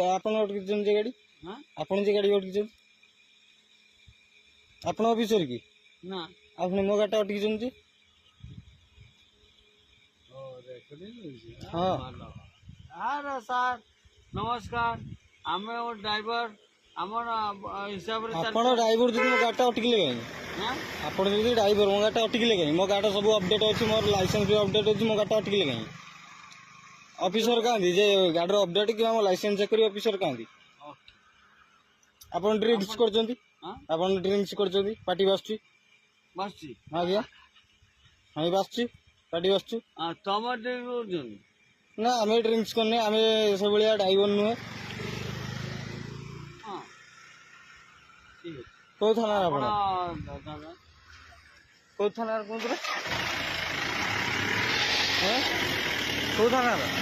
ଆପଣ ଅଟକିଛନ୍ତି ଯେ ଗାଡ଼ି? ଆପଣ ଯେ ଗାଡ଼ି ଅଟକିଛନ୍ତି ଆପଣ ଅଫିସର କି? ନା ଆପଣ ମୋ ଗାଡ଼ିଟା ଅଟକିଛନ୍ତି? हाँ अरे सर नमस्कार आम ड्राइवर आम हिसाब ଆପଣ ଡ୍ରାଇଭର ଯଦି ମୋ ଗାଡ଼ିଟା ଅଟକିଲେ କାହିଁକି? ଆପଣ ଯଦି ଡ୍ରାଇଭର ମୋ ଗାଡ଼ିଟା ଅଟକିଲେ କାହିଁକି? ମୋ ଗାଡ଼ିଟା ସବୁ ଅପଡେଟ୍ ଅଛି, ମୋର ଲାଇସେନ୍ସ ବି ଅପଡେଟ୍ ଅଛି, ମୋ ଗାଡ଼ିଟା ଅଟକିଲେ କାହିଁକି? ଅଫିସର କାହାନ୍ତି ଯେ ଗାଡ଼ିର ଅପଡେଟ୍ କିମ୍ବା ମୋ ଲାଇସେନ୍ସ ଚେକ୍ କରି ଅଫିସର କାହାନ୍ତି? ଆପଣ ଡ୍ରିଙ୍କ୍ସ କରୁଛନ୍ତି? ଆପଣ ଡ୍ରିଙ୍କ୍ସ କରୁଛନ୍ତି? ପାଟି ବାସୁଛି? बस ଆଜ୍ଞା ହଁ ବାସୁଛି, ପାଟି ବାସୁଛି। तुम ड्रिंक ନା ଆମେ ଡ୍ରିଙ୍କ୍ସ କରୁନେ, ଆମେ ସେଭଳିଆ ଡ୍ରାଇଭର ନୁହେଁ। କୋଉ ଥାନାରେ ଆପଣ? କୋଉ ଥାନାରେ କୁହନ୍ତୁ? କୋଉ ଥାନାରେ?